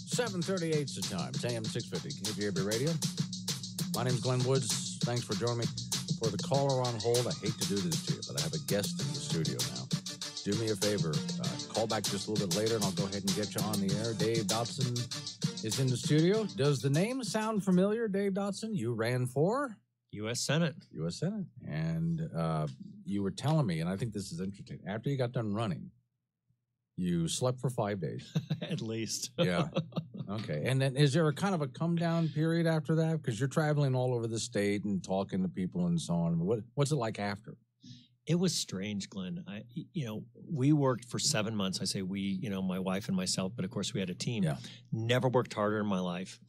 7:38 is the time. It's AM 650, KGAB Radio. My name's Glenn Woods. Thanks for joining me. For the caller on hold, I hate to do this to you, but I have a guest in the studio now. Do me a favor. Call back just a little bit later, and I'll go ahead and get you on the air. Dave Dodson is in the studio. Does the name sound familiar, Dave Dodson? You ran for? U.S. Senate. U.S. Senate. And you were telling me, and I think this is interesting, after you got done running, you slept for 5 days. At least. Yeah. Okay. And then is there a kind of a come down period after that? Because you're traveling all over the state and talking to people and so on. What's it like after? It was strange, Glenn. We worked for 7 months. I say we, my wife and myself, but of course we had a team. Yeah. Never worked harder in my life.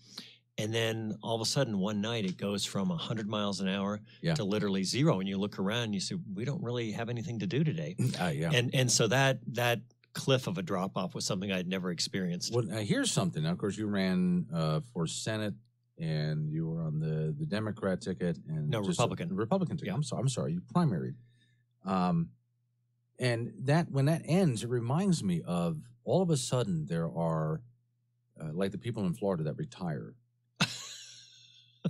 And then all of a sudden, one night, it goes from 100 miles an hour to literally zero. And you look around and you say, we don't really have anything to do today. Yeah. And so that cliff of a drop off was something I'd never experienced. Well, here's something. Now, of course, you ran for Senate and you were on the Democrat ticket. And Republican. Republican ticket. Yeah. I'm sorry. You primaried. And that when that ends, it reminds me of all of a sudden there are like the people in Florida that retire.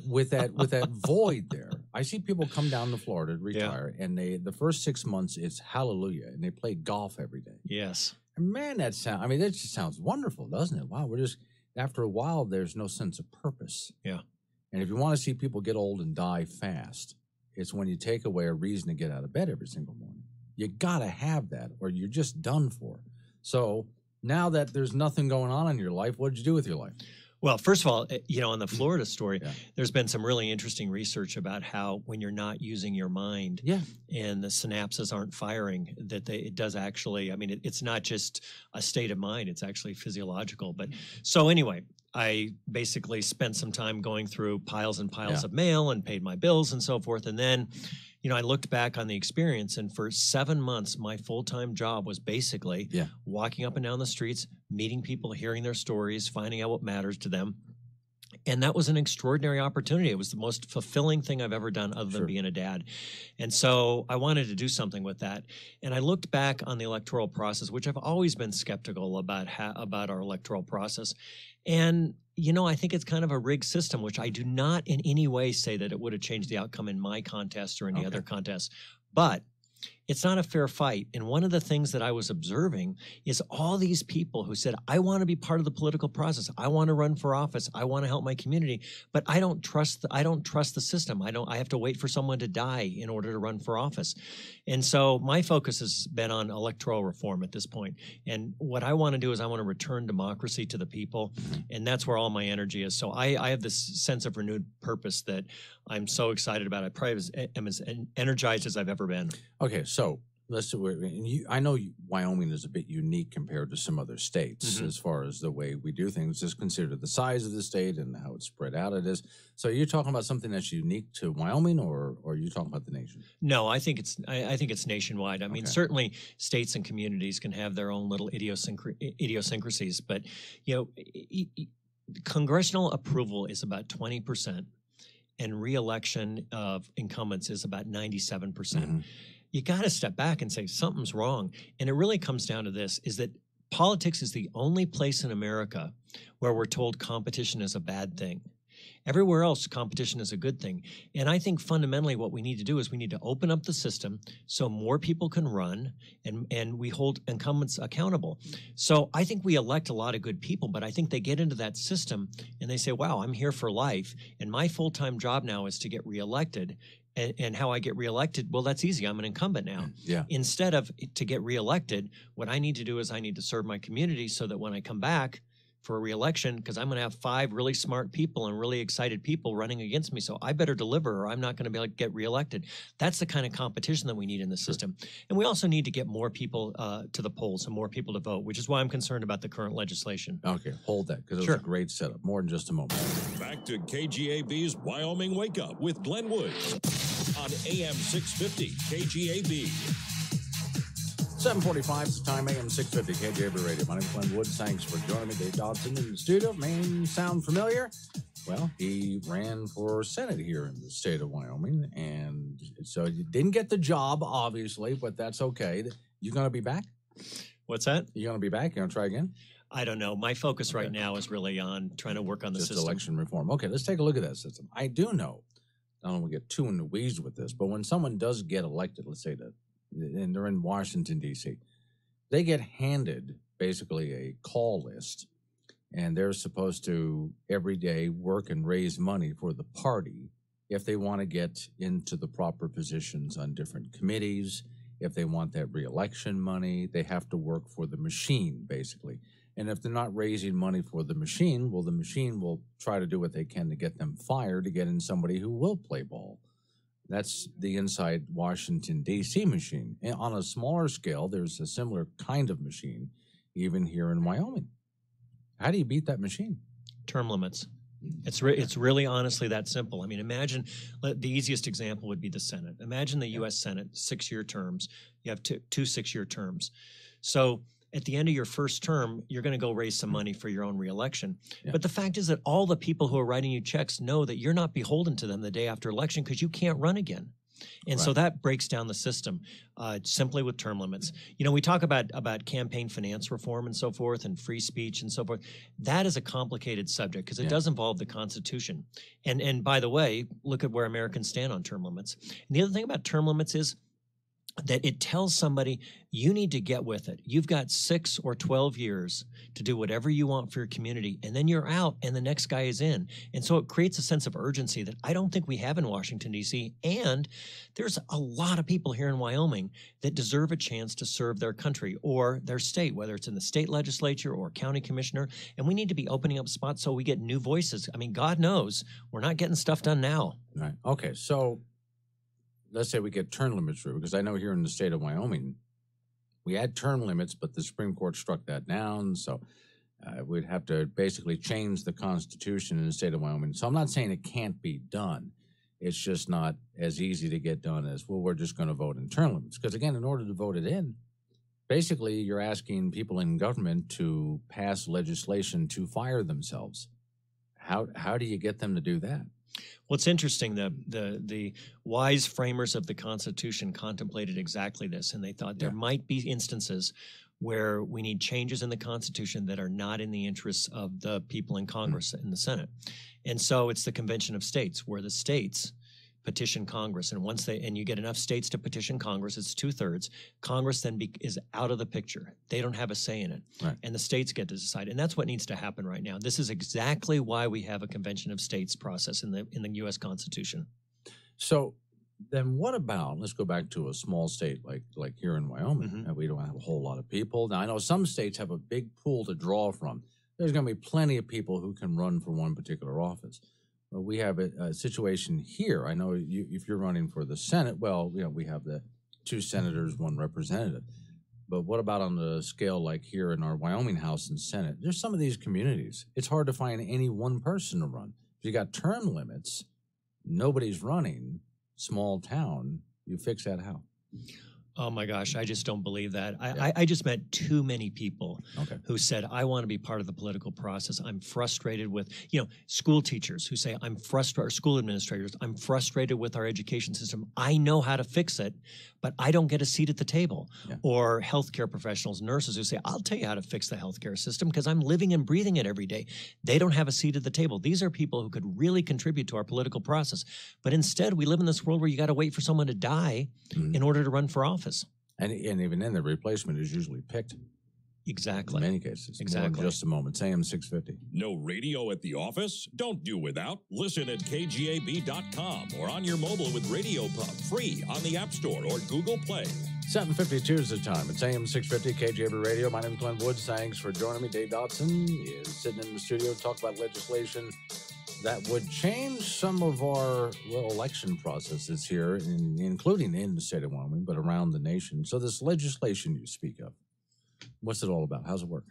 with that void there. I see people come down to Florida to retire, and the first 6 months it's hallelujah, and they play golf every day. Yes. And man, that just sounds wonderful, doesn't it? Wow, after a while, there's no sense of purpose. Yeah. And if you want to see people get old and die fast, it's when you take away a reason to get out of bed every single morning. You got to have that, or you're just done for. So now that there's nothing going on in your life, what did you do with your life? Well, first of all, on the Florida story, there's been some really interesting research about how when you're not using your mind and the synapses aren't firing, that it does actually, it's not just a state of mind, it's actually physiological. But so anyway, I basically spent some time going through piles and piles of mail and paid my bills and so forth. And then, I looked back on the experience, and for 7 months, my full-time job was basically walking up and down the streets, meeting people, hearing their stories, finding out what matters to them. And that was an extraordinary opportunity. It was the most fulfilling thing I've ever done other than being a dad. And so I wanted to do something with that. And I looked back on the electoral process, which I've always been skeptical about our electoral process. And, I think it's kind of a rigged system, which I do not in any way say that it would have changed the outcome in my contest or any other contest. But it's not a fair fight. And one of the things that I was observing is all these people who said, I want to be part of the political process. I want to run for office. I want to help my community, but I don't trust the system. I have to wait for someone to die in order to run for office. And so my focus has been on electoral reform at this point. And what I want to do is I want to return democracy to the people. And that's where all my energy is. So I have this sense of renewed purpose that I'm so excited about. I probably am as energized as I've ever been. Okay, so let's do it. I know Wyoming is a bit unique compared to some other states as far as the way we do things. Just consider the size of the state and how it's spread out it is. So you're talking about something that's unique to Wyoming, or are you talking about the nation? No, I think it's nationwide. I mean, certainly states and communities can have their own little idiosyncrasies, but congressional approval is about 20%. And re-election of incumbents is about 97%. You got to step back and say something's wrong. And it really comes down to this, is that politics is the only place in America where we're told competition is a bad thing. Everywhere else, competition is a good thing. And I think fundamentally what we need to do is we need to open up the system so more people can run and we hold incumbents accountable. So I think we elect a lot of good people, but I think they get into that system and they say, wow, I'm here for life. And my full-time job now is to get reelected. And how I get reelected, well, that's easy. I'm an incumbent now. Yeah. Instead of to get reelected, what I need to do is I need to serve my community so that when I come back for a reelection, because I'm going to have 5 really smart people and really excited people running against me. So I better deliver or I'm not going to be able to get reelected. That's the kind of competition that we need in the system. And we also need to get more people to the polls and more people to vote, which is why I'm concerned about the current legislation. Okay, hold that, because it was a great setup. More in just a moment. Back to KGAB's Wyoming Wake Up with Glenn Woods on AM 650 KGAB. 7:45 is the time, AM 650 KGAB Radio. My name is Glenn Woods. Thanks for joining me. Dave Dodson in the studio. Name sound familiar? Well, he ran for Senate here in the state of Wyoming, and so you didn't get the job, obviously, but that's okay. You going to be back? What's that? You going to be back? You going to try again? I don't know. My focus right now is really on trying to work on the system. Election reform. Okay, let's take a look at that system. I do know, I don't want to get too in the weeds with this, but when someone does get elected, let's say that, and they're in Washington, D.C., they get handed basically a call list, and they're supposed to every day work and raise money for the party if they want to get into the proper positions on different committees. If they want that reelection money, they have to work for the machine, basically. And if they're not raising money for the machine, well, the machine will try to do what they can to get them fired to get in somebody who will play ball. That's the inside Washington, D.C. machine. And on a smaller scale, there's a similar kind of machine even here in Wyoming. How do you beat that machine? Term limits. It's really honestly that simple. I mean, imagine the easiest example would be the Senate. Imagine the U.S. Senate, 6-year terms. You have two 6-year terms. So at the end of your first term, you're going to go raise some money for your own reelection. Yeah. But the fact is that all the people who are writing you checks know that you're not beholden to them the day after election because you can't run again. And so that breaks down the system simply with term limits. You know, we talk about campaign finance reform and so forth and free speech and so forth. That is a complicated subject because it does involve the Constitution. And by the way, look at where Americans stand on term limits. And the other thing about term limits is that it tells somebody you need to get with it. You've got 6 or 12 years to do whatever you want for your community, and then you're out and the next guy is in. And so it creates a sense of urgency that I don't think we have in Washington, D.C. And there's a lot of people here in Wyoming that deserve a chance to serve their country or their state, whether it's in the state legislature or county commissioner. And we need to be opening up spots so we get new voices. I mean, God knows we're not getting stuff done now. Right. Okay. So let's say we get term limits through, because I know here in the state of Wyoming, we had term limits, but the Supreme Court struck that down. So we'd have to basically change the Constitution in the state of Wyoming. So I'm not saying it can't be done. It's just not as easy to get done as, well, we're just going to vote in term limits. Because again, in order to vote it in, basically you're asking people in government to pass legislation to fire themselves. How do you get them to do that? Well, it's interesting. The wise framers of the Constitution contemplated exactly this, and they thought there might be instances where we need changes in the Constitution that are not in the interests of the people in Congress and the Senate. And so it's the Convention of States, where the states petition Congress, and once you get enough states to petition Congress, it's 2/3. Congress then is out of the picture. They don't have a say in it, and the states get to decide. And that's what needs to happen right now. This is exactly why we have a Convention of States process in the U.S. Constitution. So then, what about? Let's go back to a small state like here in Wyoming, and we don't have a whole lot of people. Now I know some states have a big pool to draw from. There's going to be plenty of people who can run for one particular office. Well, we have a situation here. I know if you're running for the Senate, well, we have the 2 senators, 1 representative. But what about on the scale like here in our Wyoming House and Senate? There's some of these communities. It's hard to find any one person to run. If you got term limits, nobody's running, small town, you fix that how? Oh my gosh, I just don't believe that. I just met too many people who said, I want to be part of the political process. I'm frustrated with, school teachers who say, I'm frustrated, or school administrators, I'm frustrated with our education system. I know how to fix it, but I don't get a seat at the table. Or healthcare professionals, nurses who say, I'll tell you how to fix the healthcare system because I'm living and breathing it every day. They don't have a seat at the table. These are people who could really contribute to our political process. But instead, we live in this world where you got to wait for someone to die in order to run for office. And even then, the replacement is usually picked. Exactly. In many cases. Exactly. Just a moment. It's AM 650. No radio at the office? Don't do without. Listen at kgab.com or on your mobile with Radio Pub, free on the App Store or Google Play. 7:52 is the time. It's AM 650 KGAB Radio. My name is Glenn Woods. Thanks for joining me. Dave Dodson is sitting in the studio to talk about legislation that would change some of our election processes here, including in the state of Wyoming, but around the nation. So this legislation you speak of, what's it all about? How's it work?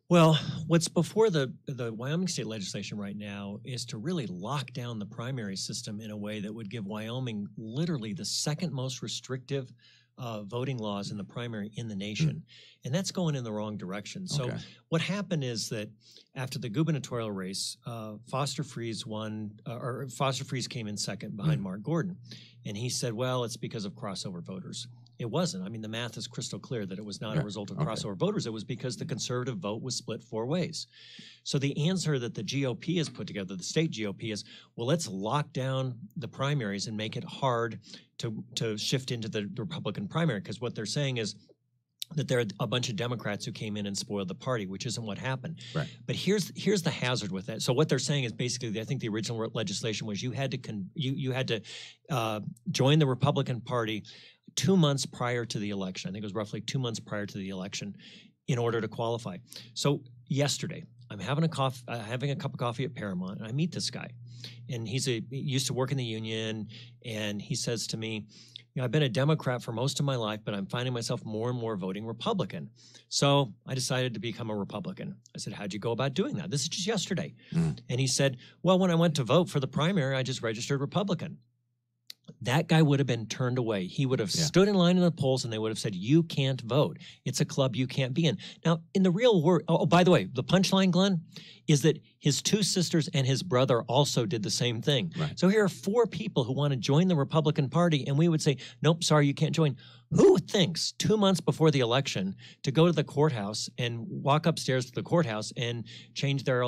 Well, what's before the Wyoming state legislation right now is to really lock down the primary system in a way that would give Wyoming literally the second most restrictive voting laws in the primary in the nation. And that's going in the wrong direction. So what happened is that after the gubernatorial race, Foster Freese came in second behind Mark Gordon. And he said, well, it's because of crossover voters. It wasn't. I mean, the math is crystal clear that it was not a result of crossover voters. It was because the conservative vote was split 4 ways. So the answer that the GOP has put together, the state GOP, is, well, let's lock down the primaries and make it hard to shift into the Republican primary, because what they're saying is that there are a bunch of Democrats who came in and spoiled the party, which isn't what happened. Right. But here's the hazard with that. So what they're saying is basically, I think the original legislation was you had to join the Republican Party 2 months prior to the election. I think it was roughly 2 months prior to the election in order to qualify. So yesterday, I'm having a cup of coffee at Paramount, and I meet this guy, and he used to work in the union, and he says to me, I've been a Democrat for most of my life, but I'm finding myself more and more voting Republican. So I decided to become a Republican. I said, how'd you go about doing that? This is just yesterday. And he said, well, when I went to vote for the primary, I just registered Republican. That guy would have been turned away. He would have stood in line in the polls, and they would have said, you can't vote. It's a club you can't be in. Now, in the real world, by the way, the punchline, Glenn, is that his 2 sisters and his brother also did the same thing. Right. So here are 4 people who want to join the Republican Party, and we would say, nope, sorry, you can't join. Who thinks 2 months before the election to go to the courthouse and walk upstairs to the courthouse and change their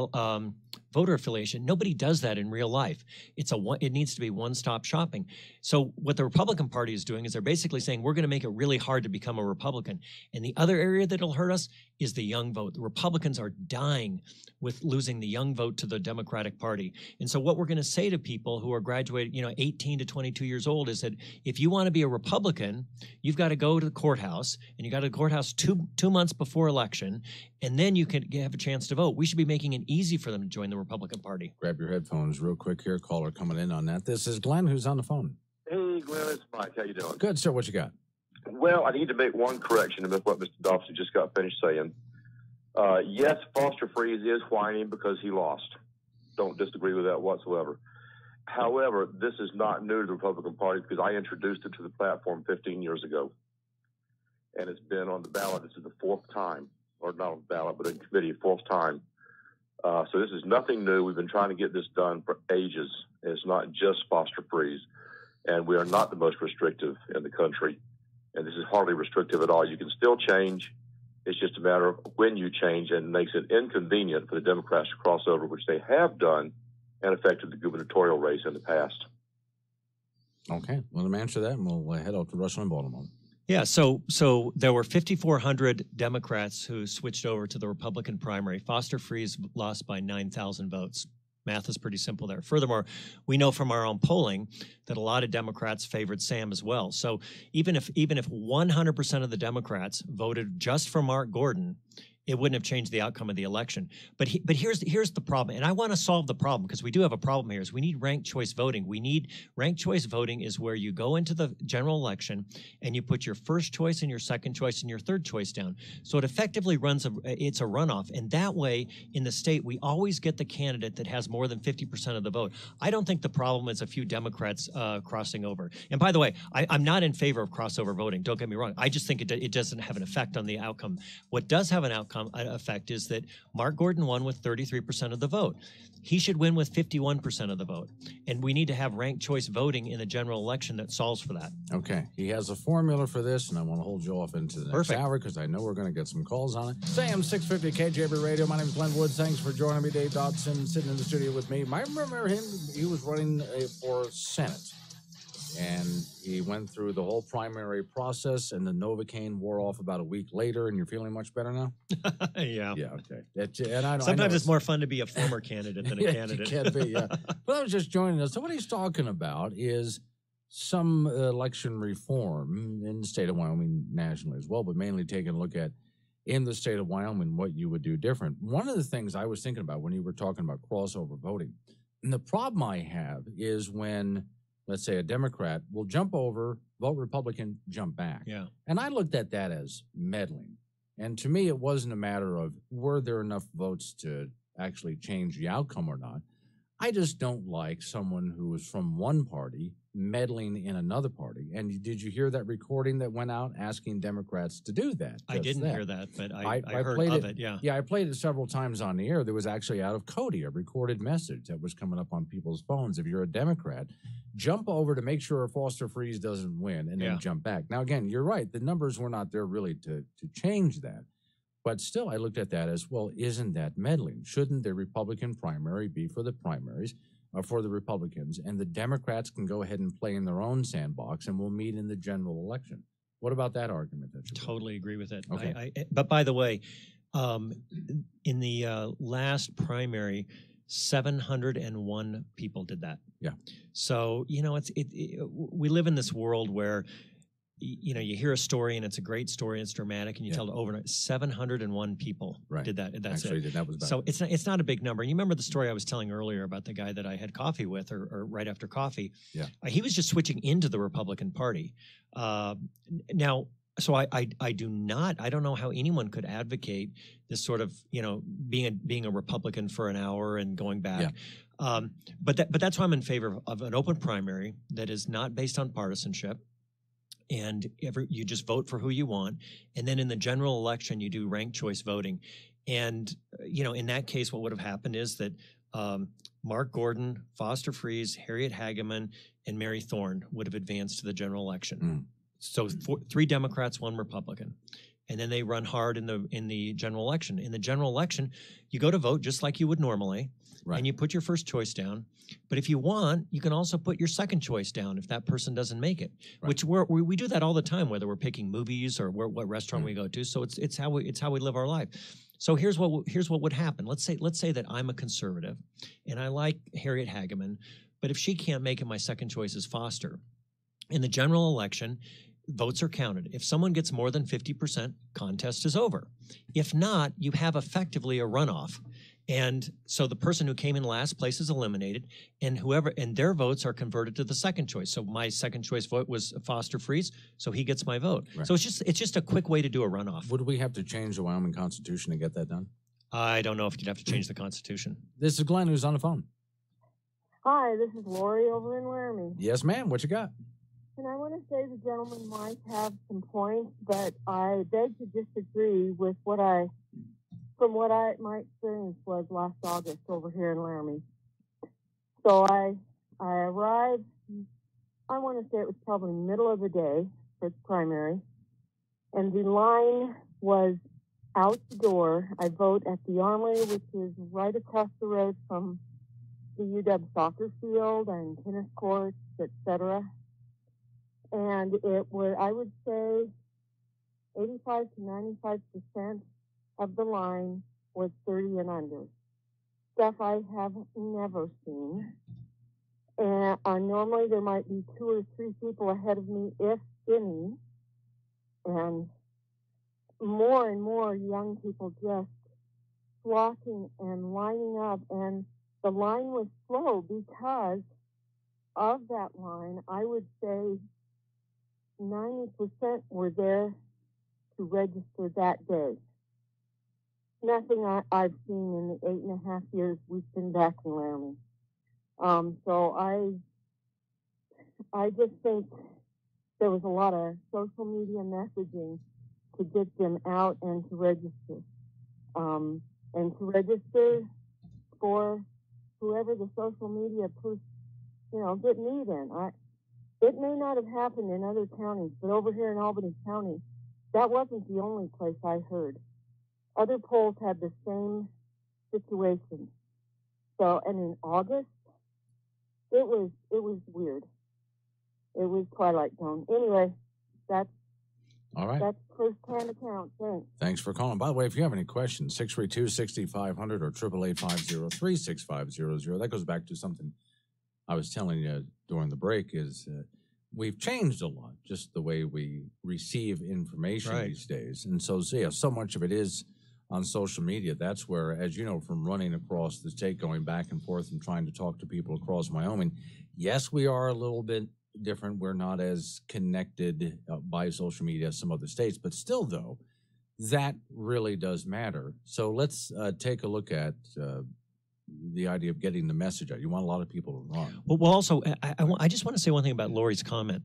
voter affiliation? Nobody does that in real life. It needs to be one-stop shopping. So what the Republican Party is doing is they're basically saying, we're going to make it really hard to become a Republican. And the other area that'll hurt us is the young vote. The Republicans are dying with losing the young vote to the Democratic Party. And so what we're going to say to people who are graduated, 18 to 22 years old, is that if you want to be a Republican, you've got to go to the courthouse, and you got to the courthouse two months before election, and then you can have a chance to vote. We should be making it easy for them to join the Republican Party. Grab your headphones real quick here. Caller coming in on that. This is Glenn, who's on the phone. Hey, Glenn, it's Mike. How you doing? Good, sir. What you got? Well, I need to make one correction to what Mr. Dodson just got finished saying. Yes, Foster Freeze is whining because he lost. Don't disagree with that whatsoever. However, this is not new to the Republican Party because I introduced it to the platform 15 years ago. And it's been on the ballot. This is the 4th time, or not on the ballot, but in committee, 4th time. So this is nothing new. We've been trying to get this done for ages. And it's not just Foster Freeze. And we are not the most restrictive in the country. And this is hardly restrictive at all. You can still change. It's just a matter of when you change, and it makes it inconvenient for the Democrats to cross over, which they have done and affected the gubernatorial race in the past. Okay. Well, let me answer that, and we'll head out to Russell in Baltimore. Yeah, so there were 5,400 Democrats who switched over to the Republican primary. Foster Freeze lost by 9,000 votes. Math is pretty simple there. Furthermore, we know from our own polling that a lot of Democrats favored Sam as well. So even if 100% of the Democrats voted just for Mark Gordon, it wouldn't have changed the outcome of the election. But here's the problem, and I want to solve the problem because we do have a problem here. Is we need ranked choice voting. Ranked choice voting is where you go into the general election and you put your first choice and your second choice and your third choice down. So it effectively it's a runoff, and that way in the state we always get the candidate that has more than 50% of the vote. I don't think the problem is a few Democrats crossing over. And by the way, I'm not in favor of crossover voting. Don't get me wrong. I just think it doesn't have an effect on the outcome. What does have an effect is that Mark Gordon won with 33% of the vote. He should win with 51% of the vote. And we need to have ranked choice voting in the general election that solves for that. Okay. He has a formula for this, and I want to hold you off into the next hour because I know we're going to get some calls on it. Sam 650 KJB Radio. My name is Glenn Woods. Thanks for joining me. Dave Dodson sitting in the studio with me. I remember him. He was running for Senate. And he went through the whole primary process, and the Novocaine wore off about a week later, and you're feeling much better now? Yeah. Yeah, okay. Sometimes it's more fun to be a former candidate than a candidate. It can be, yeah. But I was just joining us. So what he's talking about is some election reform in the state of Wyoming nationally as well, but mainly taking a look at in the state of Wyoming what you would do different. One of the things I was thinking about when you were talking about crossover voting, and the problem I have is when, let's say, a Democrat will jump over, vote Republican, jump back. Yeah. And I looked at that as meddling. And to me, it wasn't a matter of were there enough votes to actually change the outcome or not. I just don't like someone who is from one party meddling in another party. And did you hear that recording that went out asking Democrats to do that? I didn't hear that, but I heard played of it. Yeah. Yeah, I played it several times on the air. There was actually out of Cody, a recorded message that was coming up on people's phones. If you're a Democrat, jump over to make sure Foster Freeze doesn't win and then jump back. Now, again, you're right. The numbers were not there really to change that. But still, I looked at that as, well, isn't that meddling? Shouldn't the Republican primary be for the primaries, for the Republicans, and the Democrats can go ahead and play in their own sandbox, and we'll meet in the general election? What about that argument? Totally agree with it. Okay. But by the way, in the last primary, 701 people did that. Yeah. So, you know, we live in this world where, you know, you hear a story and it's a great story, it's dramatic, and you tell it over and over. 701 people did that. That's actually, it. That was bad. So it's not a big number. And you remember the story I was telling earlier about the guy that I had coffee with, or right after coffee. Yeah. He was just switching into the Republican Party. Now, so I don't know how anyone could advocate this sort of, you know, being a Republican for an hour and going back. Yeah. But that's why I'm in favor of an open primary that is not based on partisanship. And you just vote for who you want. And then in the general election, you do ranked choice voting. And, you know, in that case, what would have happened is that Mark Gordon, Foster Freeze, Harriet Hageman, and Mary Thorne would have advanced to the general election. Mm. So 3 Democrats, 1 Republican. And then they run hard in the general election. In the general election, you go to vote just like you would normally, and you put your first choice down. But if you want, you can also put your second choice down if that person doesn't make it. Right. Which we do that all the time, whether we're picking movies or what restaurant we go to. So it's how we live our life. So here's what would happen. Let's say that I'm a conservative and I like Harriet Hageman, but if she can't make it, my second choice is Foster. In the general election, votes are counted. If someone gets more than 50%, contest is over. If not, you have effectively a runoff. And so the person who came in last place is eliminated, and their votes are converted to the second choice. So my second choice vote was Foster Freeze, so he gets my vote. Right. So it's just a quick way to do a runoff. Would we have to change the Wyoming Constitution to get that done? I don't know if you'd have to change the Constitution. This is Glenn, who's on the phone. Hi, this is Lori over in Wyoming. Yes, ma'am. What you got? And I want to say the gentleman might have some points, but I beg to disagree with from what my experience was last August over here in Laramie. So I arrived, I want to say it was probably middle of the day for the primary, and the line was out the door. I vote at the Armory, which is right across the road from the UW soccer field and tennis courts, etc. And it was, I would say, 85 to 95% of the line was 30 and under. Stuff I have never seen. And normally there might be 2 or 3 people ahead of me, if any. And more young people just flocking and lining up. And the line was slow because of that line. I would say 90% were there to register that day. Nothing I've seen in the 8.5 years we've been back in Laramie. So I just think there was a lot of social media messaging to get them out and to register. And to register for whoever the social media get me in. It may not have happened in other counties, but over here in Albany County, that wasn't the only place I heard. Other polls had the same situation. So, and in August, it was weird. It was Twilight Zone. Anyway, that's all right. That's first-hand account. Thanks. Thanks for calling. By the way, if you have any questions, 632-6500 or 888-503-6500. That goes back to something I was telling you during the break is we've changed a lot, just the way we receive information these days. And so much of it is on social media. That's where, as you know, from running across the state, going back and forth and trying to talk to people across Wyoming, yes, we are a little bit different. We're not as connected by social media as some other states, but still, though, that really does matter. So let's take a look at the idea of getting the message out. You want a lot of people to run. Well, also, I just want to say one thing about Lori's comment,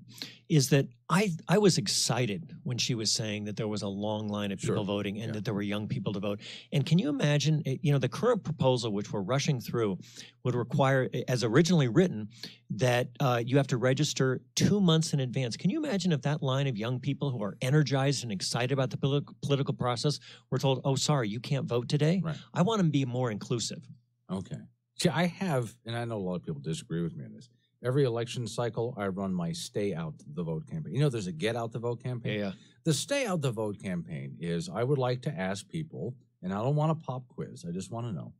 is that I was excited when she was saying that there was a long line of people voting and that there were young people to vote. And can you imagine, the current proposal, which we're rushing through, would require, as originally written, that you have to register 2 months in advance. Can you imagine if that line of young people who are energized and excited about the political process were told, oh, sorry, you can't vote today? Right. I want them to be more inclusive. Okay. See, I have, and I know a lot of people disagree with me on this, every election cycle, I run my stay out the vote campaign. There's a get out the vote campaign. Yeah. The stay out the vote campaign is I would like to ask people, and I don't want a pop quiz, I just want to know,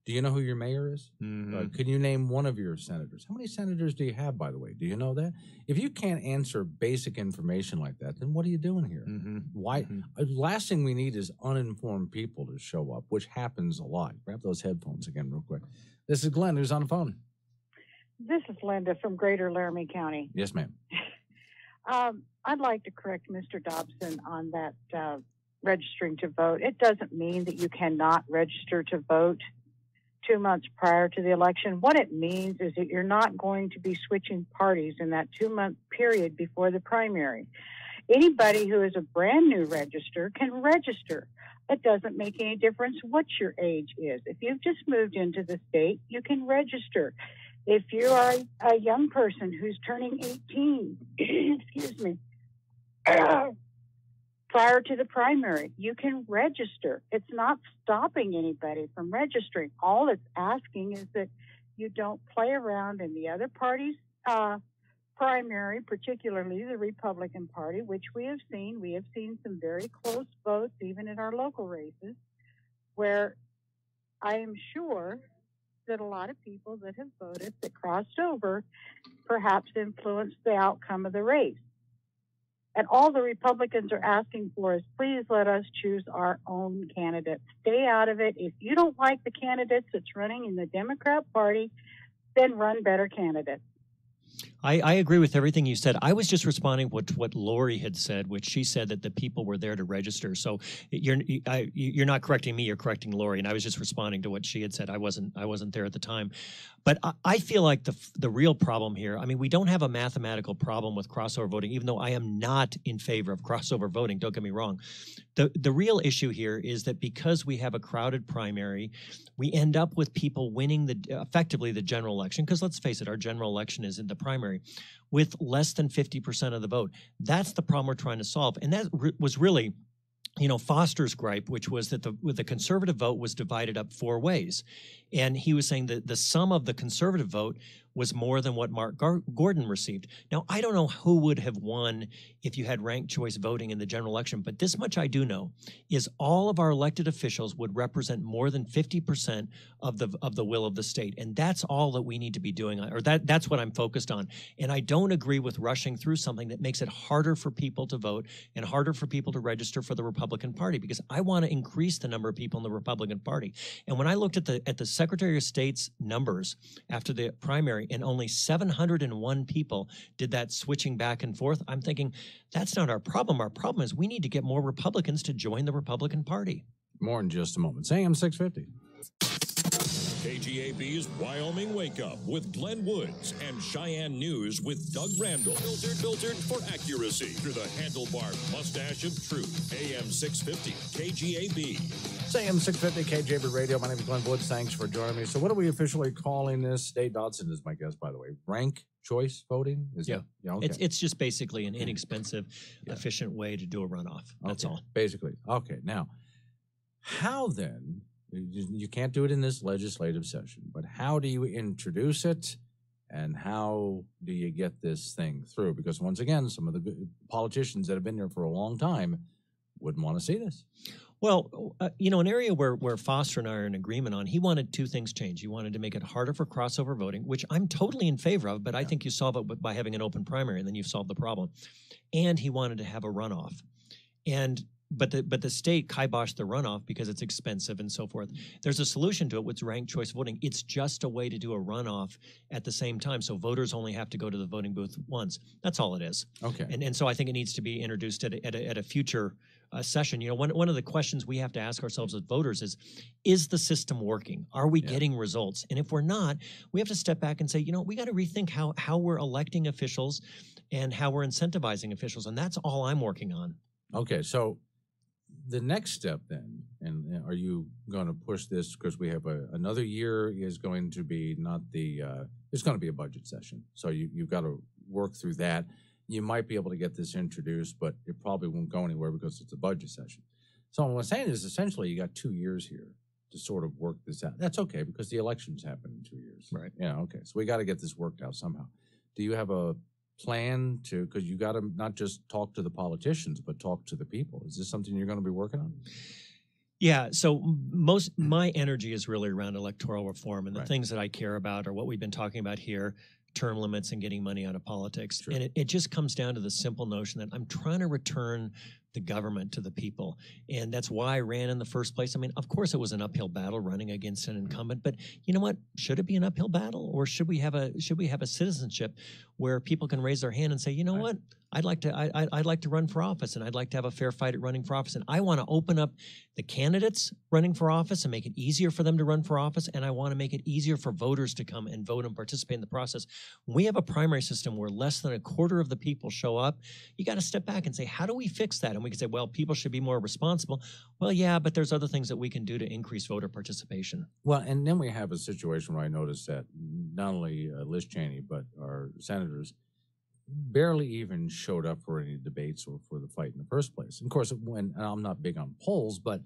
do you know who your mayor is? Mm-hmm. Can you name one of your senators? How many senators do you have, by the way? Do you know that? If you can't answer basic information like that, then what are you doing here? Mm-hmm. Why? Mm-hmm. Last thing we need is uninformed people to show up, which happens a lot. Grab those headphones again real quick. This is Glenn, who's on the phone. This is Linda from Greater Laramie County. Yes, ma'am. I'd like to correct Mr. Dobson on that registering to vote. It doesn't mean that you cannot register to vote 2 months prior to the election. What it means is that you're not going to be switching parties in that 2-month period before the primary. Anybody who is a brand new register can register. It doesn't make any difference what your age is. If you've just moved into the state, you can register. If you are a young person who's turning 18, excuse me, prior to the primary, you can register. It's not stopping anybody from registering. All it's asking is that you don't play around in the other party's primary, particularly the Republican Party, which we have seen. We have seen some very close votes, even in our local races, where I am sure that a lot of people that have voted that crossed over perhaps influenced the outcome of the race. And all the Republicans are asking for is, please let us choose our own candidates. Stay out of it. If you don't like the candidates that's running in the Democrat Party, then run better candidates. I agree with everything you said. I was just responding to what Lori had said, which she said that the people were there to register. So you're not correcting me, you're correcting Lori, and I was just responding to what she had said. I wasn't there at the time. But I feel like the real problem here, I mean, we don't have a mathematical problem with crossover voting, even though I am not in favor of crossover voting, don't get me wrong. The real issue here is that because we have a crowded primary, we end up with people winning effectively the general election, because let's face it, our general election is in the primary, with less than 50% of the vote. That's the problem we're trying to solve. And that was really, Foster's gripe, which was that the conservative vote was divided up 4 ways. And he was saying that the sum of the conservative vote was more than what Mark Gordon received. Now, I don't know who would have won if you had ranked choice voting in the general election, but this much I do know, is all of our elected officials would represent more than 50% of the will of the state. And that's all that we need to be doing, or that's what I'm focused on. And I don't agree with rushing through something that makes it harder for people to vote and harder for people to register for the Republican Party, because I want to increase the number of people in the Republican Party. And when I looked at the Secretary of State's numbers after the primary, and only 701 people did that switching back and forth, I'm thinking, that's not our problem. Our problem is we need to get more Republicans to join the Republican Party. More in just a moment. AM 650. KGAB's Wyoming Wake Up with Glenn Woods and Cheyenne News with Doug Randall. Filtered for accuracy through the handlebar mustache of truth. AM 650 KGAB. It's AM 650 KGAB Radio. My name is Glenn Woods. Thanks for joining me. So what are we officially calling this? Dave Dodson is my guest, by the way. Rank choice voting? Yeah. Okay. It's just basically an inexpensive, efficient way to do a runoff. That's all. Basically. Okay. Now, how then... You can't do it in this legislative session, but how do you introduce it, and how do you get this thing through? Because once again, some of the politicians that have been here for a long time wouldn't want to see this. Well, an area where Foster and I are in agreement on, he wanted 2 things changed. He wanted to make it harder for crossover voting, which I'm totally in favor of, but I think you solve it by having an open primary, and then you've solved the problem. And he wanted to have a runoff. But the state kiboshed the runoff because it's expensive and so forth. There's a solution to it, which is ranked choice voting. It's just a way to do a runoff at the same time, so voters only have to go to the voting booth once. That's all it is. Okay. And so I think it needs to be introduced at a future session, one of the questions we have to ask ourselves as voters is the system working? Are we getting results? And if we're not, we have to step back and say, we got to rethink how we're electing officials and how we're incentivizing officials. And that's all I'm working on. Okay, so the next step then, and are you going to push this because we have another year is going to be it's going to be a budget session. So you've got to work through that. You might be able to get this introduced, but it probably won't go anywhere because it's a budget session. So what I'm saying is essentially you got 2 years here to sort of work this out. That's okay because the elections happen in 2 years. Right. Yeah, okay. So we got to get this worked out somehow. Do you have a plan to, because you got to not just talk to the politicians, but talk to the people? Is this something you're going to be working on? Yeah, so my energy is really around electoral reform, and the things that I care about are what we've been talking about here, term limits and getting money out of politics. Sure. And it just comes down to the simple notion that I'm trying to return the government to the people. And that's why I ran in the first place. I mean, of course it was an uphill battle running against an incumbent, but you know what? Should it be an uphill battle, or should we have a citizenship where people can raise their hand and say, you know what? I'd like to run for office, and I'd like to have a fair fight at running for office. And I want to open up the candidates running for office and make it easier for them to run for office. And I want to make it easier for voters to come and vote and participate in the process. When we have a primary system where less than a quarter of the people show up, you got to step back and say, how do we fix that? And we can say, well, people should be more responsible. Well, yeah, but there's other things that we can do to increase voter participation. Well, and then we have a situation where I noticed that not only Liz Cheney, but our senators barely even showed up for any debates or for the fight in the first place. And of course, and I'm not big on polls, but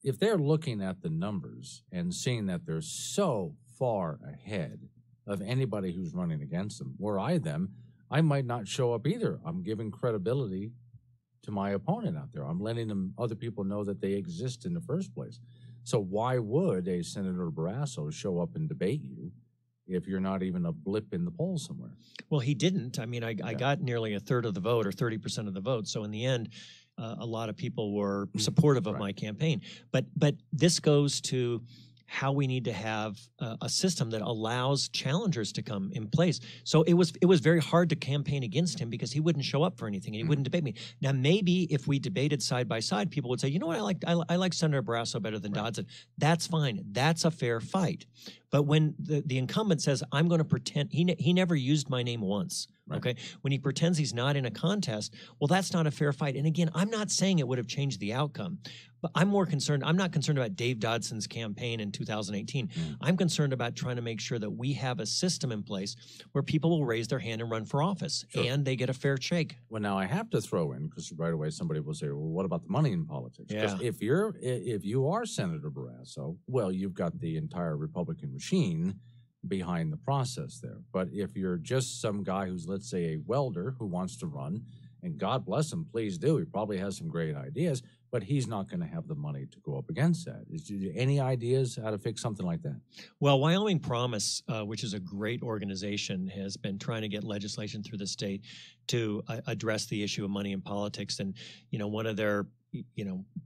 if they're looking at the numbers and seeing that they're so far ahead of anybody who's running against them, were I them, I might not show up either. I'm giving credibility to my opponent out there. I'm letting other people know that they exist in the first place. So why would a Senator Barrasso show up and debate you if you're not even a blip in the polls somewhere? Well, he didn't. I mean, I got nearly a third of the vote, or 30% of the vote. So in the end, a lot of people were supportive of my campaign. But this goes to how we need to have a system that allows challengers to come in place. So it was very hard to campaign against him because he wouldn't show up for anything and he wouldn't debate me. Now, maybe if we debated side by side, people would say, you know what, I like Senator Barrasso better than Dodson. That's fine. That's a fair fight. But when the incumbent says, I'm going to pretend, he never used my name once. Right. Okay. When he pretends he's not in a contest, well, that's not a fair fight. And again, I'm not saying it would have changed the outcome, but I'm not concerned about Dave Dodson's campaign in 2018. I'm concerned about trying to make sure that we have a system in place where people will raise their hand and run for office and they get a fair shake. Well, now I have to throw in, because right away somebody will say, well, what about the money in politics? Because if you are Senator Barrasso, well, you've got the entire Republican machine behind the process there. But if you're just some guy who's, let's say, a welder who wants to run, and God bless him, please do. He probably has some great ideas, but he's not going to have the money to go up against that. Is there any ideas how to fix something like that? Well, Wyoming Promise, which is a great organization, has been trying to get legislation through the state to address the issue of money in politics. And, one of their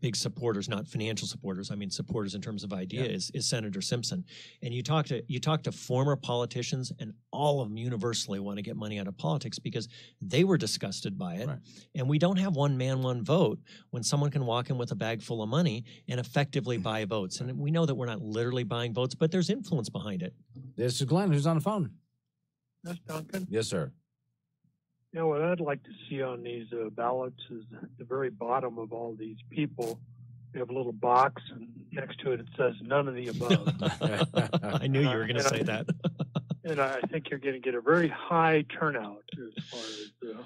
big supporters, not financial supporters, I mean supporters in terms of idea, is Senator Simpson. And you talk to former politicians, and all of them universally want to get money out of politics because they were disgusted by it. Right. And we don't have one man, one vote when someone can walk in with a bag full of money and effectively buy votes. And we know that we're not literally buying votes, but there's influence behind it. This is Glenn, who's on the phone. That's Duncan. Yes, sir. What I'd like to see on these ballots is at the very bottom of all these people, you have a little box, and next to it, it says none of the above. I knew you were going to say that. And I think you're going to get a very high turnout as far as...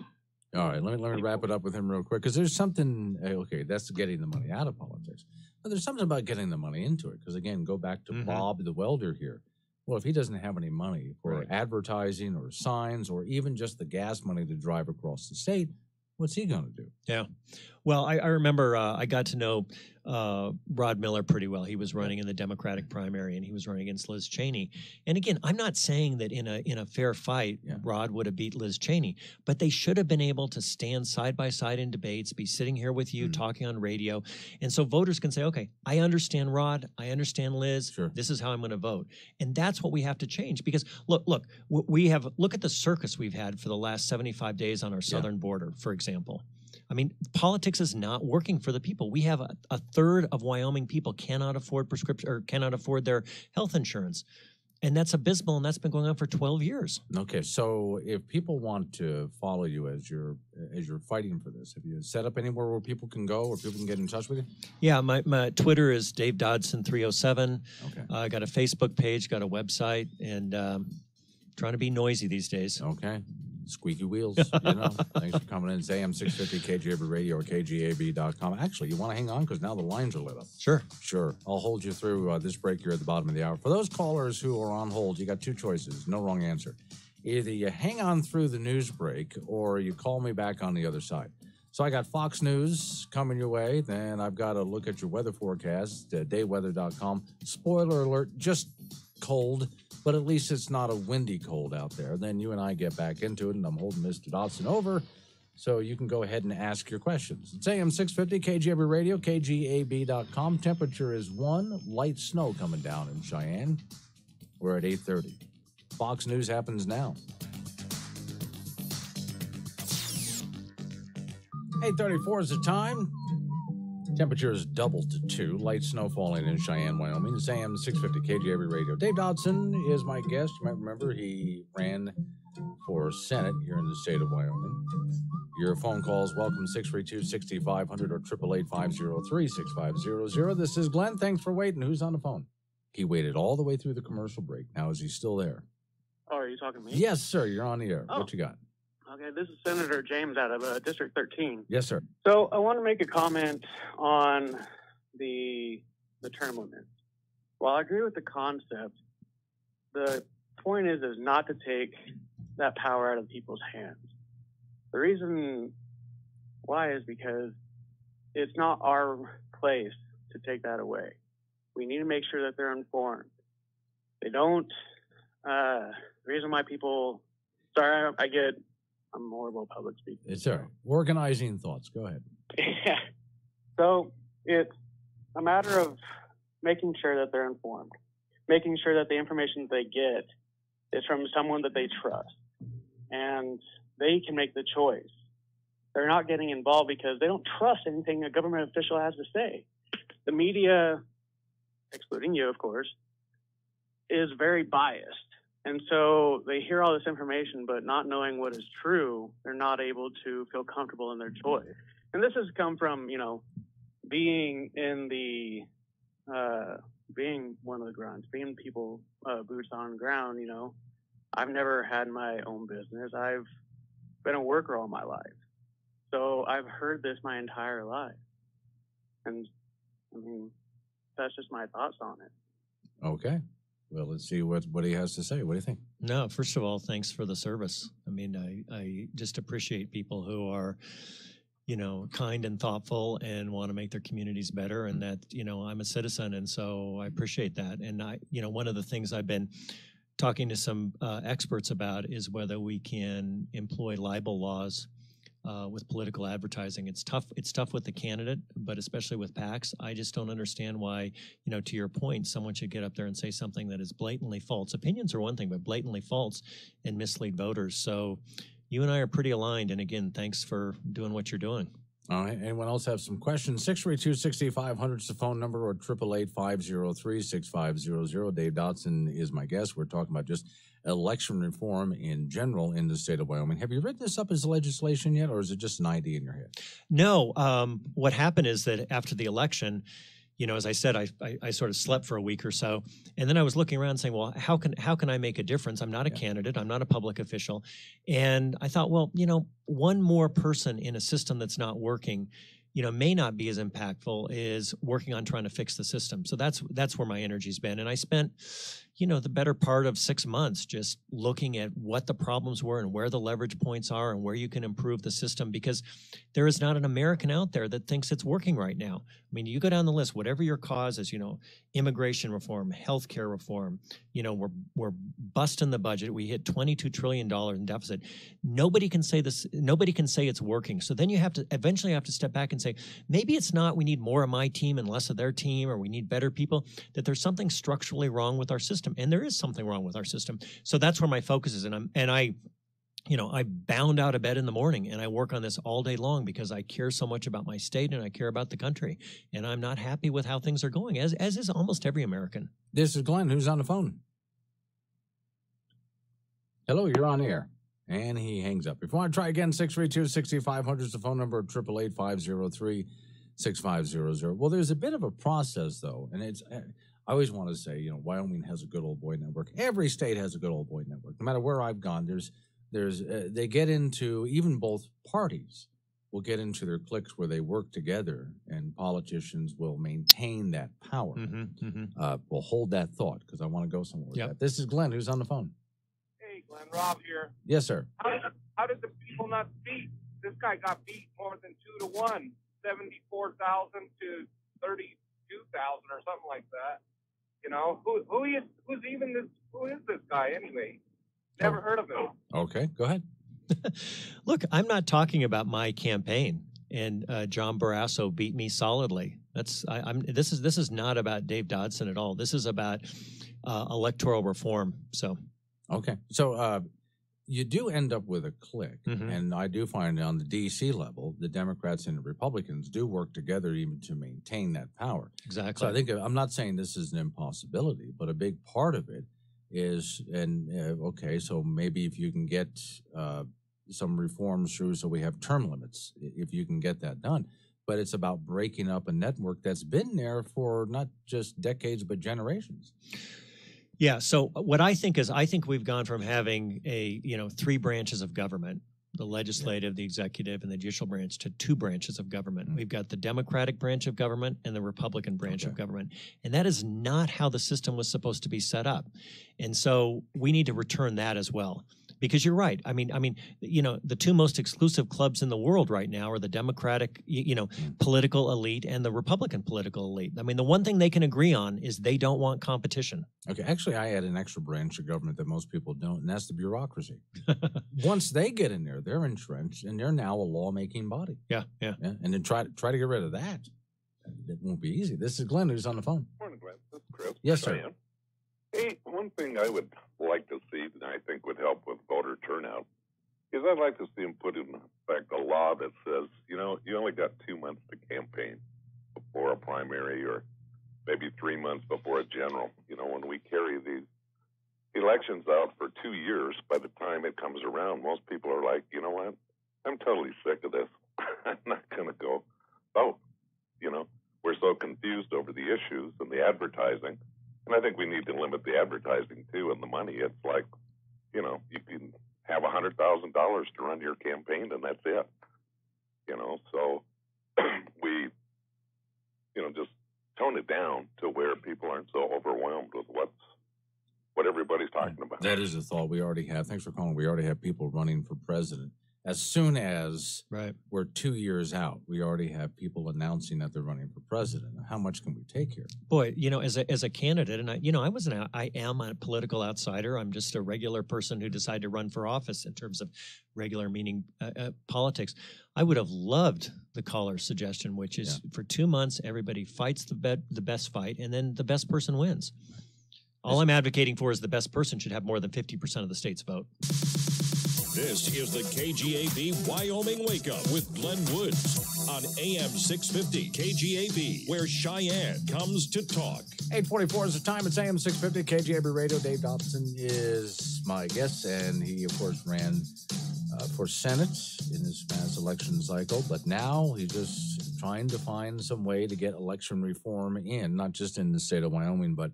all right, let me wrap it up with him real quick, because there's something, okay, that's getting the money out of politics. But there's something about getting the money into it, because, again, go back to Bob the welder here. Well, if he doesn't have any money for advertising or signs or even just the gas money to drive across the state, what's he going to do? Yeah. Well, I remember I got to know Rod Miller pretty well. He was running in the Democratic primary, and he was running against Liz Cheney. And again, I'm not saying that in a fair fight, Rod would have beat Liz Cheney, but they should have been able to stand side by side in debates, be sitting here with you, talking on radio. And so voters can say, okay, I understand Rod, I understand Liz, this is how I'm going to vote. And that's what we have to change, because look at the circus we've had for the last 75 days on our southern border, for example. I mean, politics is not working for the people. We have a third of Wyoming people cannot afford prescription or cannot afford their health insurance. And that's abysmal, and that's been going on for 12 years. Okay, so if people want to follow you as you're fighting for this, have you set up anywhere where people can go or people can get in touch with you? Yeah, my Twitter is Dave Dodson 307. Okay. I got a Facebook page, got a website, and trying to be noisy these days. Okay. Squeaky wheels, you know. Thanks for coming in. It's AM 650 KGAB Radio or KGAB.com. Actually, you want to hang on because now the lines are lit up. Sure. I'll hold you through this break here at the bottom of the hour. For those callers who are on hold, you got two choices. No wrong answer. Either you hang on through the news break or you call me back on the other side. So I got Fox News coming your way. Then I've got to look at your weather forecast, dayweather.com. Spoiler alert, just cold. But at least it's not a windy cold out there. Then you and I get back into it, and I'm holding Mr. Dodson over, so you can go ahead and ask your questions. It's AM 650, KGAB Radio, KGAB.com. Temperature is 1, light snow coming down in Cheyenne. We're at 8:30. Fox News happens now. 8:34 is the time. Temperature is doubled to 2. Light snow falling in Cheyenne, Wyoming. It's AM 650 KGAB Radio. Dave Dodson is my guest. You might remember he ran for Senate here in the state of Wyoming. Your phone calls welcome 632-6500 or 888-503-6500. This is Glenn. Thanks for waiting. Who's on the phone? He waited all the way through the commercial break. Now is he still there? Oh, are you talking to me? Yes, sir. You're on the air. Oh. What you got? Okay, this is Senator James out of District 13. Yes, sir. So I want to make a comment on the term limits. While I agree with the concept, the point is not to take that power out of people's hands. The reason why is because it's not our place to take that away. We need to make sure that they're informed. They don't. The reason why people. Sorry, I'm horrible public speaking. It's all right. Organizing thoughts. Go ahead. Yeah. So it's a matter of making sure that they're informed, making sure that the information they get is from someone that they trust, and they can make the choice. They're not getting involved because they don't trust anything a government official has to say. The media, excluding you, of course, is very biased. And so they hear all this information, but not knowing what is true, they're not able to feel comfortable in their choice. And this has come from, being in the, being one of the grunts, being people, boots on ground, I've never had my own business. I've been a worker all my life. So I've heard this my entire life. And, that's just my thoughts on it. Okay. Well, let's see what he has to say. What do you think? No, first of all, thanks for the service. I just appreciate people who are, kind and thoughtful and want to make their communities better. And that, I'm a citizen. And so I appreciate that. And one of the things I've been talking to some experts about is whether we can employ libel laws with political advertising. It's tough with the candidate, but especially with PACs. I just don't understand why, to your point, someone should get up there and say something that is blatantly false. Opinions are one thing, but blatantly false and mislead voters. So you and I are pretty aligned. And again, thanks for doing what you're doing. All right. Anyone else have some questions? 632-6500 is the phone number, or 888-503-6500. Dave Dodson is my guest. We're talking about just election reform in general in the state of Wyoming. Have you written this up as legislation yet, or is it just an idea in your head? No. What happened is that after the election, as I said, I sort of slept for a week or so, and then I was looking around saying, well, how can I make a difference? I'm not a candidate. I'm not a public official. And I thought, well, one more person in a system that's not working, may not be as impactful as working on trying to fix the system. So that's where my energy's been. And I spent, the better part of 6 months just looking at what the problems were and where the leverage points are and where you can improve the system, because there is not an American out there that thinks it's working right now. You go down the list, whatever your cause is, immigration reform, healthcare reform, we're busting the budget. We hit $22 trillion in deficit. Nobody can say this. Nobody can say it's working. So then you eventually have to step back and say, maybe it's not, we need more of my team and less of their team, or we need better people, that there's something structurally wrong with our system. And there is something wrong with our system. So that's where my focus is. And I I bound out of bed in the morning and I work on this all day long because I care so much about my state and I care about the country. And I'm not happy with how things are going, as is almost every American. This is Glenn. Who's on the phone? Hello, you're on air. And he hangs up. If you want to try again, 632-6500 is the phone number, 888-503-6500. Well, there's a bit of a process, though, and I always want to say, Wyoming has a good old boy network. Every state has a good old boy network. No matter where I've gone, they get into, even both parties will get into their cliques where they work together, and politicians will maintain that power. We'll hold that thought because I want to go somewhere with that. This is Glenn. Who's on the phone? Hey, Glenn, Rob here. Yes, sir. How did the people not beat? This guy got beat more than 2-1, 74,000 to 32,000 or something like that. Who is this guy anyway? Never heard of him. Okay, go ahead. Look, I'm not talking about my campaign, and John Barrasso beat me solidly. This is not about Dave Dodson at all. This is about electoral reform. So, okay, so you do end up with a clique, and I do find on the D.C. level, the Democrats and the Republicans do work together even to maintain that power. Exactly. So I think I'm not saying this is an impossibility, but a big part of it is, okay, so maybe if you can get some reforms through so we have term limits, if you can get that done. But it's about breaking up a network that's been there for not just decades, but generations. Yeah, so what I think we've gone from having three branches of government, the legislative, the executive, and the judicial branch, to two branches of government. We've got the Democratic branch of government and the Republican branch of government. And that is not how the system was supposed to be set up. And so we need to return that as well. Because you're right. I mean, the two most exclusive clubs in the world right now are the Democratic, political elite and the Republican political elite. I mean, the one thing they can agree on is they don't want competition. Okay, actually, I had an extra branch of government that most people don't, and that's the bureaucracy. Once they get in there, they're entrenched, and they're now a lawmaking body. Yeah. And then try to get rid of that. It won't be easy. This is Glenn, who's on the phone. Morning, Glenn. This is Chris. Yes, sir. Hey, one thing I would like to see that I think would help with voter turnout is I'd like to see them put in effect a law that says, you only got 2 months to campaign before a primary, or maybe 3 months before a general. When we carry these elections out for 2 years, by the time it comes around, most people are like, you know what? I'm totally sick of this. I'm not going to go vote. We're so confused over the issues and the advertising. And I think we need to limit the advertising, too, and the money. It's like, you can have $100,000 to run your campaign, and that's it. So we, just tone it down to where people aren't so overwhelmed with what everybody's talking about. That is a thought we already have. Thanks for calling. We already have people running for president. As soon as we're 2 years out, we already have people announcing that they're running for president. How much can we take here? Boy, as a candidate, and I am a political outsider. I'm just a regular person who decided to run for office in terms of regular meaning politics. I would have loved the caller's suggestion, which is for 2 months, everybody fights the best fight, and then the best person wins. All I'm advocating for is the best person should have more than 50% of the state's vote. This is the KGAB Wyoming Wake Up with Glenn Woods on AM 650 KGAB, where Cheyenne comes to talk. 8:44 is the time. It's AM 650 KGAB Radio. Dave Dodson is my guest, and he, of course, ran for Senate in his past election cycle. But now he's just trying to find some way to get election reform in, not just in the state of Wyoming, but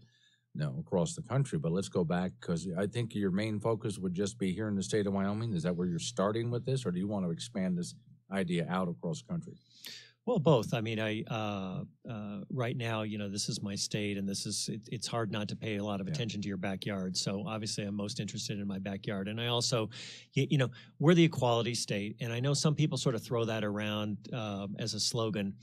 across the country. But let's go back, because I think your main focus would just be here in the state of Wyoming. Is that where you're starting with this, or do you want to expand this idea out across the country? Well, both. I mean, right now, this is my state, and it's hard not to pay a lot of attention to your backyard. So obviously I'm most interested in my backyard. And I also, we're the equality state. And I know some people sort of throw that around as a slogan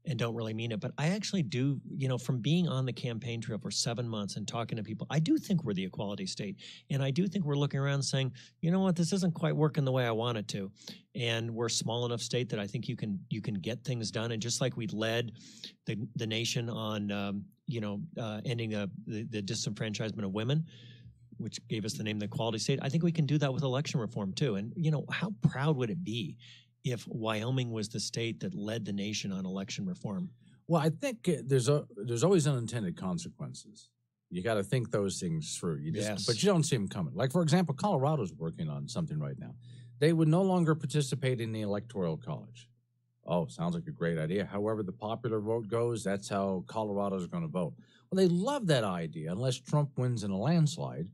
and don't really mean it. But I actually do, from being on the campaign trail for 7 months and talking to people, I do think we're the equality state. And I do think we're looking around saying, you know what, this isn't quite working the way I want it to. And we're a small enough state that I think you can get things done. And just like we led the nation on, ending the disenfranchisement of women, which gave us the name the Quality State. I think we can do that with election reform too. And how proud would it be if Wyoming was the state that led the nation on election reform? Well, I think there's always unintended consequences. You got to think those things through. But you don't see them coming. Like, for example, Colorado's working on something right now. They would no longer participate in the Electoral College. Oh, sounds like a great idea. However the popular vote goes, that's how Colorado's going to vote. Well, they love that idea. Unless Trump wins in a landslide,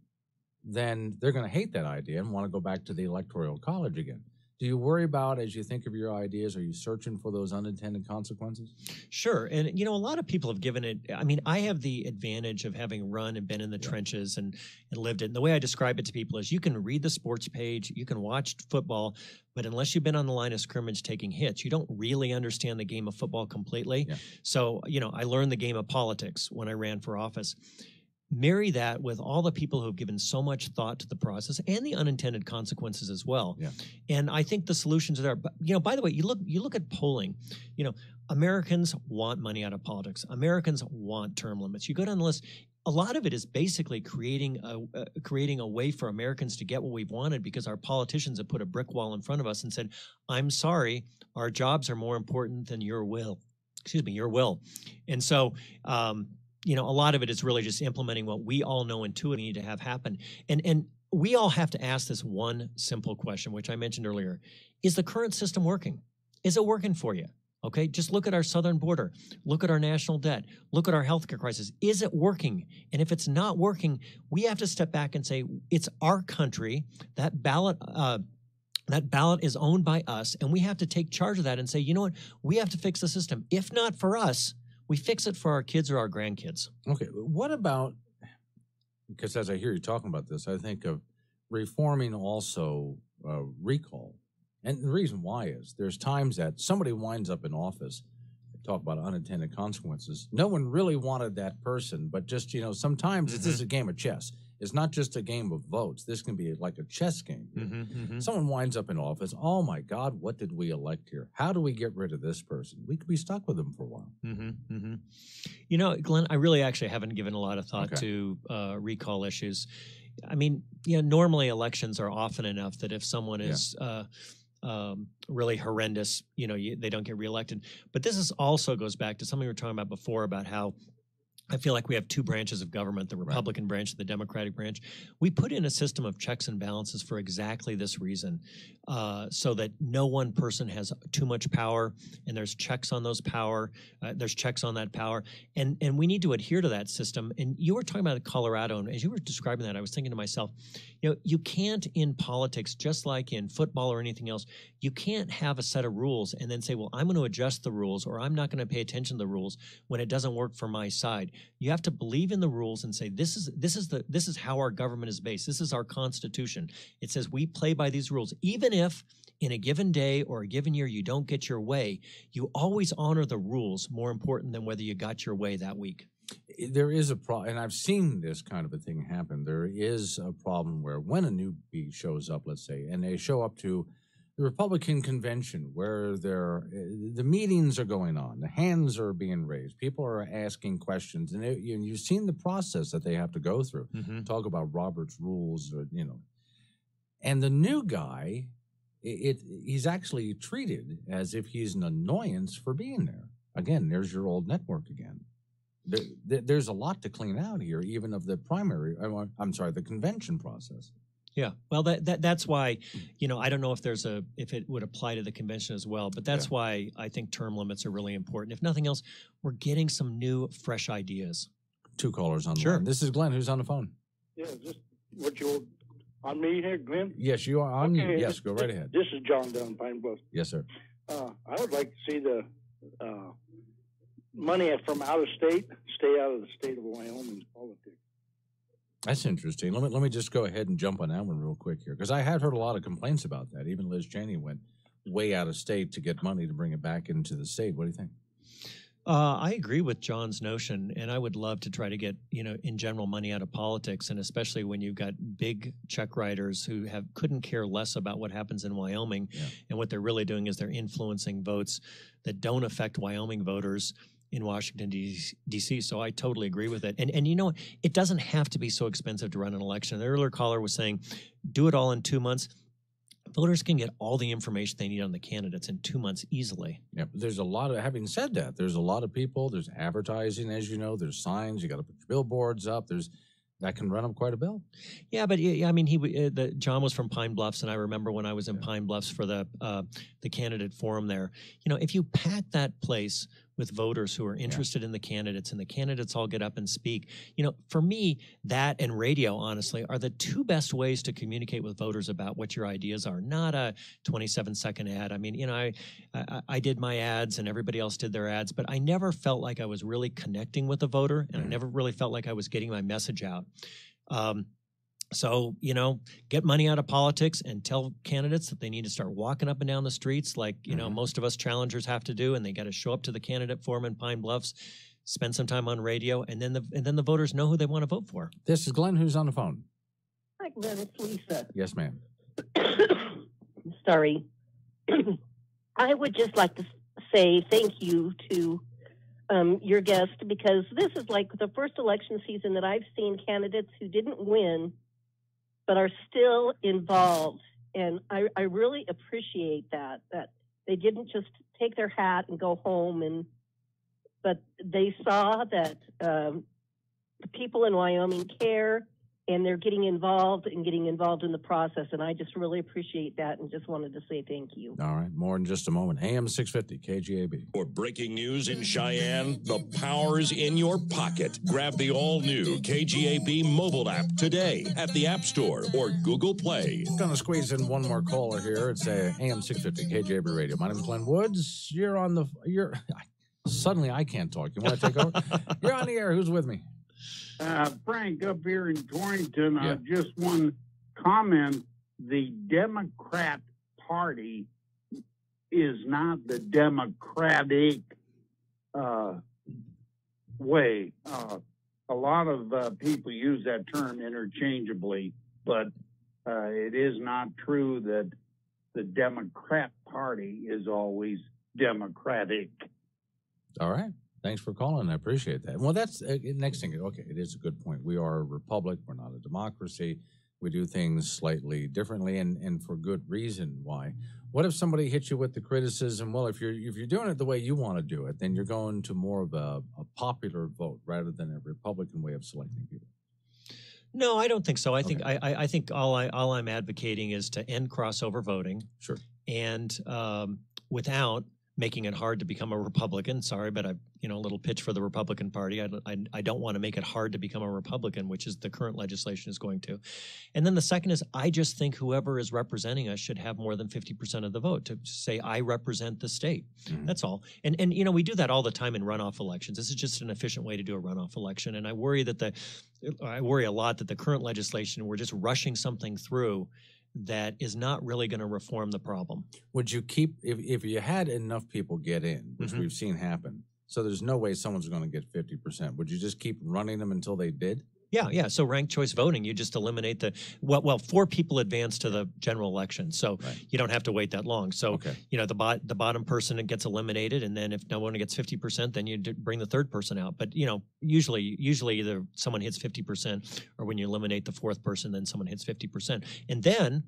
then they're going to hate that idea and want to go back to the Electoral College again. Do you worry about, as you think of your ideas, are you searching for those unintended consequences? Sure. And, a lot of people have given it, I have the advantage of having run and been in the trenches and lived it. And the way I describe it to people is you can read the sports page, you can watch football, but unless you've been on the line of scrimmage taking hits, you don't really understand the game of football completely. Yeah. So, I learned the game of politics when I ran for office. Marry that with all the people who have given so much thought to the process and the unintended consequences as well. Yeah. And I think the solutions are there. But, by the way, you look at polling, Americans want money out of politics. Americans want term limits. You go down the list. A lot of it is basically creating a way for Americans to get what we've wanted because our politicians have put a brick wall in front of us and said, I'm sorry, our jobs are more important than your will. Your will. And so, a lot of it is really just implementing what we all know intuitively need to have happen. And we all have to ask this one simple question, which I mentioned earlier. Is the current system working? Is it working for you? Okay, just look at our southern border. Look at our national debt. Look at our healthcare crisis. Is it working? And if it's not working, we have to step back and say, it's our country. That ballot is owned by us, and we have to take charge of that and say, you know what? We have to fix the system. If not for us, we fix it for our kids or our grandkids. Okay, what about, because as I hear you talking about this, I think of reforming also recall. And the reason why is there's times that somebody winds up in office, talk about unintended consequences. No one really wanted that person, but just, sometimes it's just a game of chess. It's not just a game of votes. This can be like a chess game. Someone winds up in office. Oh, my God, what did we elect here? How do we get rid of this person? We could be stuck with them for a while. Glenn, I really actually haven't given a lot of thought to recall issues. Normally elections are often enough that if someone is really horrendous, they don't get reelected. But this also goes back to something we were talking about before about how I feel like we have two branches of government, the Republican branch and the Democratic branch. We put in a system of checks and balances for exactly this reason, so that no one person has too much power, and there's checks on those power. There's checks on that power, and we need to adhere to that system. And you were talking about Colorado, and as you were describing that, I was thinking to myself, you can't in politics, just like in football or anything else, you can't have a set of rules and then say, well, I'm going to adjust the rules, or I'm not going to pay attention to the rules when it doesn't work for my side. You have to believe in the rules and say, this is how our government is based. This is our Constitution. It says we play by these rules. Even if in a given day or a given year you don't get your way, you always honor the rules more important than whether you got your way that week. There is a problem, and I've seen this kind of a thing happen. There is a problem where when a newbie shows up, let's say, and they show up to the Republican convention where the meetings are going on, the hands are being raised, people are asking questions, and you've seen the process that they have to go through. Talk about Robert's rules, and the new guy, he's actually treated as if he's an annoyance for being there. Again, there's your old network again. There's a lot to clean out here, even of the the convention process. Yeah, well, that's why, I don't know if if it would apply to the convention as well, but that's why I think term limits are really important. If nothing else, we're getting some new, fresh ideas. Two callers on the line. This is Glenn, who's on the phone. Yeah, just what you're on me here, Glenn? Yes, you are on me. Yes, go right ahead. This is John down Pine Bluff. Yes, sir. I would like to see the money from out of state stay out of the state of Wyoming's politics. That's interesting. Let me just go ahead and jump on that one real quick here, because I had heard a lot of complaints about that. Even Liz Cheney went way out of state to get money to bring it back into the state. What do you think? I agree with John's notion, and I would love to try to get, in general, money out of politics, and especially when you've got big check writers who couldn't care less about what happens in Wyoming, and what they're really doing is they're influencing votes that don't affect Wyoming voters in Washington, D.C., so I totally agree with it. And you know, it doesn't have to be so expensive to run an election. The earlier caller was saying, do it all in 2 months. Voters can get all the information they need on the candidates in 2 months easily. Yeah, but there's a lot of, having said that, there's a lot of people, there's advertising, as you know, there's signs, you got to put your billboards up, that can run up quite a bill. Yeah, but I mean, John was from Pine Bluffs, and I remember when I was in Pine Bluffs for the candidate forum there. You know, if you pack that place with voters who are interested in the candidates, and the candidates all get up and speak, you know, for me, that and radio, honestly, are the two best ways to communicate with voters about what your ideas are. Not a 27-second ad. I mean, you know, I did my ads, and everybody else did their ads, but I never felt like I was really connecting with the voter, and I never really felt like I was getting my message out. So, you know, get money out of politics and tell candidates that they need to start walking up and down the streets like, you know, most of us challengers have to do, and they got to show up to the candidate forum in Pine Bluffs, spend some time on radio, and then the voters know who they want to vote for. This is Glenn, who's on the phone. Hi, Glenn. It's Lisa. Yes, ma'am. Sorry. I would just like to say thank you to your guest, because this is like the first election season that I've seen candidates who didn't win but are still involved. And I really appreciate that they didn't just take their hat and go home, but they saw that the people in Wyoming care, and they're getting involved in the process. And I just really appreciate that, and just wanted to say thank you. All right. More in just a moment. AM 650 KGAB. For breaking news in Cheyenne, the power's in your pocket. Grab the all-new KGAB mobile app today at the App Store or Google Play. Going to squeeze in one more caller here. It's AM 650 KGAB Radio. My name is Glenn Woods. Suddenly I can't talk. You want to take over? You're on the air. Who's with me? Frank, up here in Torrington, just one comment. The Democrat Party is not the Democratic way. A lot of people use that term interchangeably, but it is not true that the Democrat Party is always democratic. All right. Thanks for calling. I appreciate that. Well, that's next thing. Okay, it is a good point. We are a republic. We're not a democracy. We do things slightly differently, and for good reason. Why? What if somebody hits you with the criticism? Well, if you're doing it the way you want to do it, then you're going to more of a popular vote rather than a Republican way of selecting people. No, I don't think so. I think all I'm advocating is to end crossover voting. Sure. And without making it hard to become a Republican. Sorry, but a little pitch for the Republican Party. I don't want to make it hard to become a Republican, which is the current legislation is going to. And then the second is, I just think whoever is representing us should have more than 50% of the vote to say, I represent the state. Mm-hmm. That's all. And we do that all the time in runoff elections. This is just an efficient way to do a runoff election. And I worry a lot that the current legislation, we're just rushing something through that is not really going to reform the problem. Would you keep, if you had enough people get in, which we've seen happen, so there's no way someone's going to get 50%, would you just keep running them until they did? Yeah. So ranked choice voting, you just eliminate 4 people advance to the general election. So you don't have to wait that long. So, the bottom person gets eliminated. And then if no one gets 50%, then you bring the third person out. But, usually either someone hits 50% or when you eliminate the fourth person, then someone hits 50%. And then,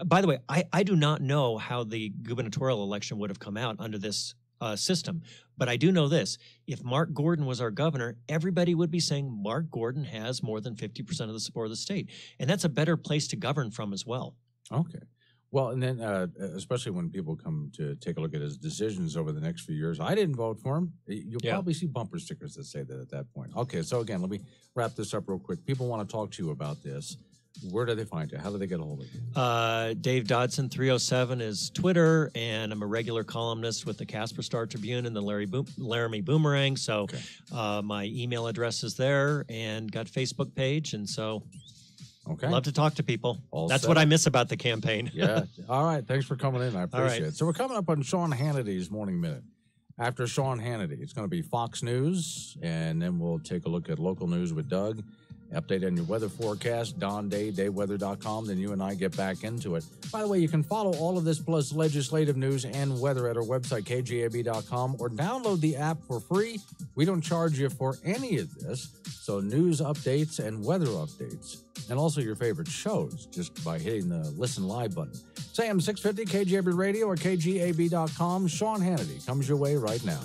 by the way, I do not know how the gubernatorial election would have come out under this system. But I do know this. If Mark Gordon was our governor, everybody would be saying Mark Gordon has more than 50% of the support of the state. And that's a better place to govern from as well. Okay. Well, and then especially when people come to take a look at his decisions over the next few years, I didn't vote for him. You'll probably see bumper stickers that say that at that point. Okay, so again, let me wrap this up real quick. People want to talk to you about this. Where do they find you? How do they get a hold of you? Dave Dodson 307 is Twitter, and I'm a regular columnist with the Casper Star Tribune and the Laramie Boomerang. So my email address is there, and got Facebook page, and so love to talk to people. That's what I miss about the campaign. Yeah. All right. Thanks for coming in. I appreciate it. So we're coming up on Sean Hannity's Morning Minute. After Sean Hannity, it's going to be Fox News, and then we'll take a look at local news with Doug. Update on your weather forecast, Dawn Day, dayweather.com, then you and I get back into it. By the way, you can follow all of this plus legislative news and weather at our website, kgab.com, or download the app for free. We don't charge you for any of this, so news updates and weather updates, and also your favorite shows, just by hitting the Listen Live button. It's AM 650, KGAB Radio, or kgab.com. Sean Hannity comes your way right now.